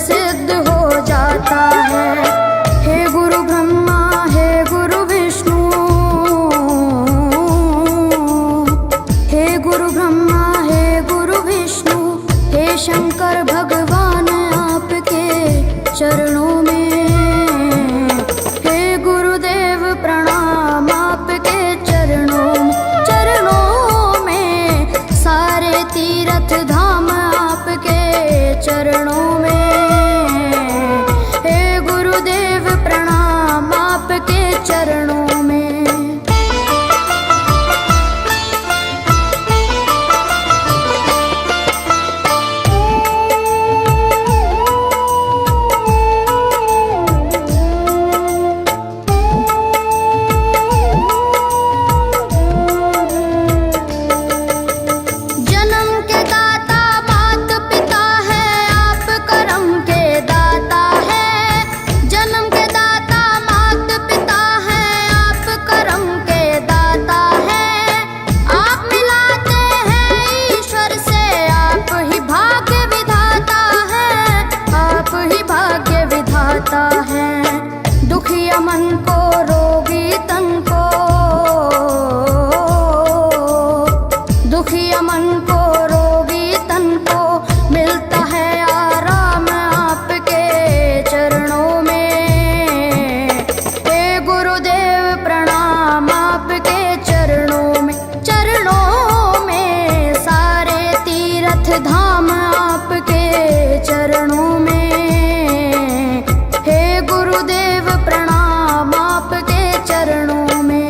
सिद्ध हो जाता है। हे गुरु ब्रह्मा, हे गुरु विष्णु, हे गुरु ब्रह्मा, हे गुरु विष्णु, हे शंकर भगवान आपके चरणों में। हे गुरुदेव प्रणाम आपके चरणों में, सारे तीर्थ धाम आपके चरणों में। हे गुरुदेव प्रणाम आपके चरणों में। दुखिया मन को, रोगी तन को, दुखिया मन को, रोगी तन को मिलता है आराम आपके चरणों में। हे गुरुदेव प्रणाम आपके चरणों में, चरणों में, सारे तीर्थ धाम आपके चरणों में। गुरुदेव प्रणाम आपके चरणों में।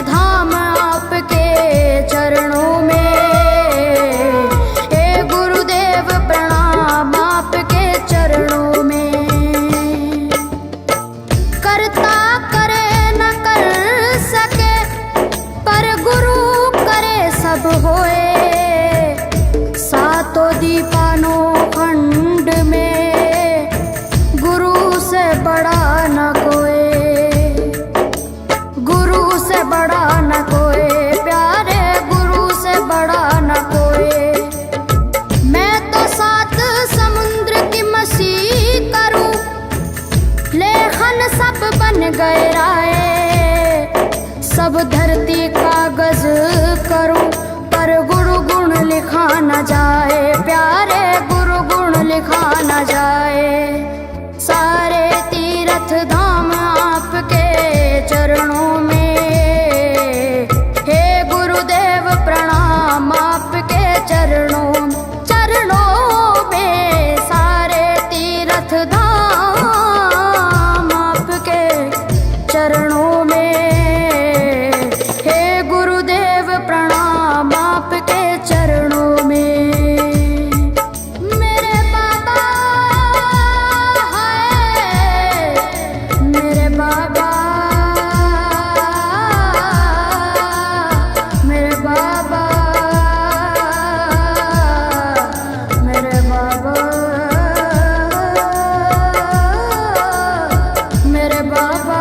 धाम आपके चरणों में। हे गुरुदेव प्रणाम आपके चरणों में। करता करे न कर सके, पर गुरु करे सब होए। सातों दीपानों खंड में गुरु से बड़ा न कोई, से बड़ा न कोई, प्यारे गुरु से बड़ा न कोई। मैं तो 7 समुद्र की मसी करूं, लेखन सब बन गए राय। सब धरती कागज करूं, पर गुरु गुण लिखा न जाए। प्यारे गुरु गुण लिखा न जाए। सारे तीर्थ धाम आपके चरणों में। प्रणाम आपके चरणों में, सारे तीर्थ धाम आपके चरणों में। हे गुरुदेव प्रणाम आपके चरणों में। मेरे बाबा है, मेरे बाबा, मेरे बाबा, मेरे बाबा, मेरे बाबा।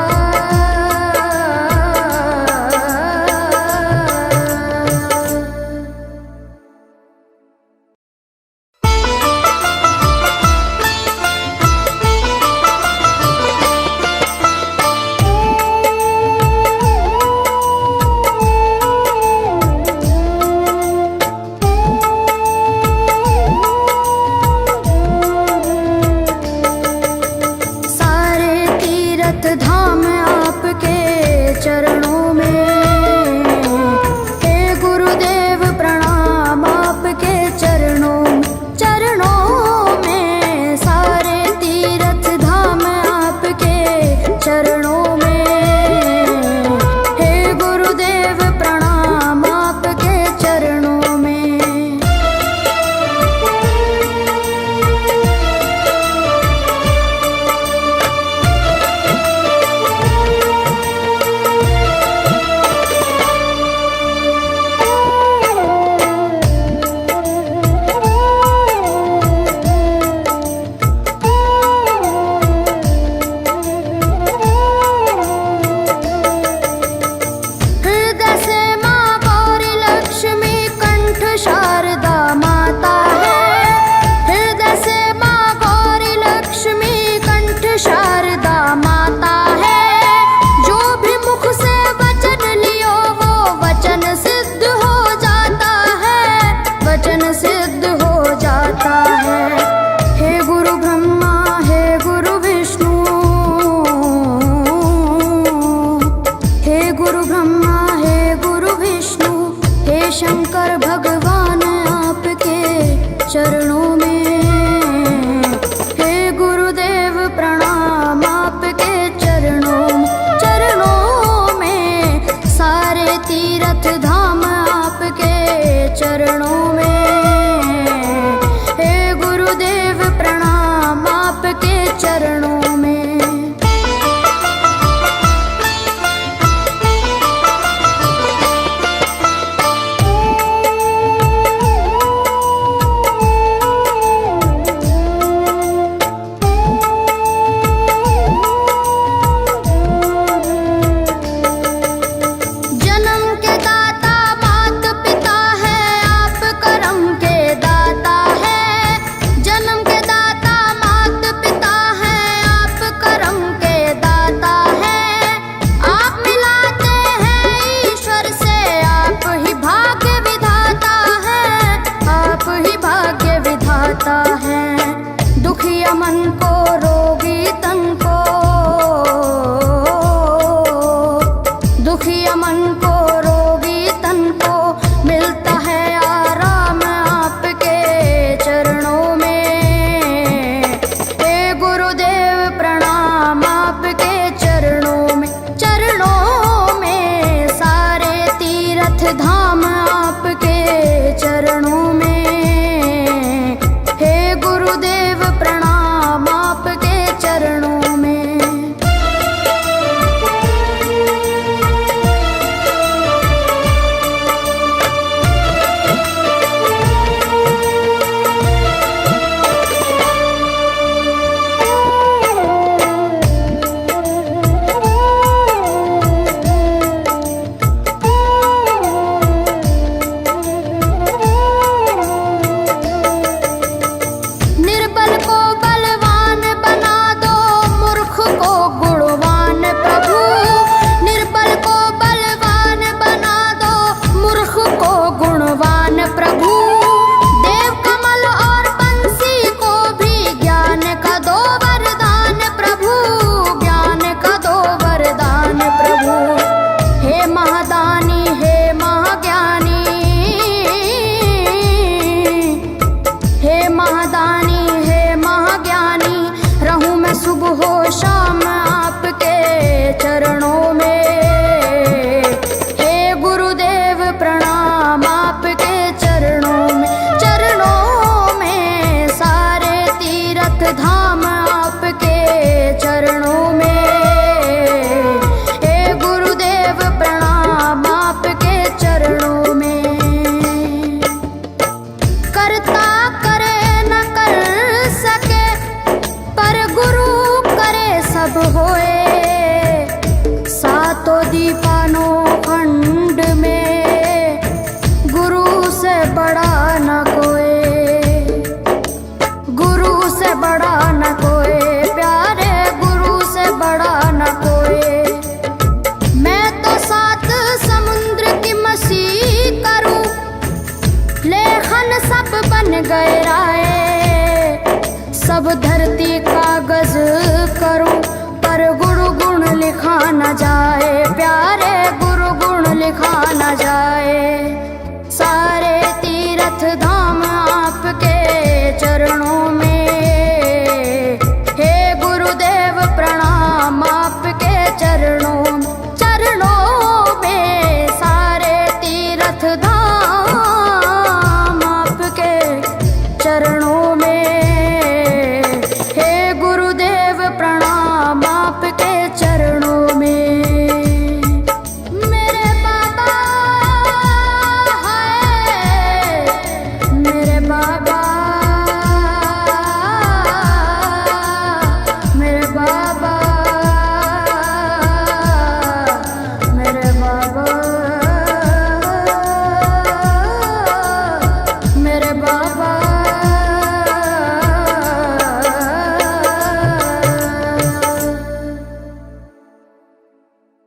बाबा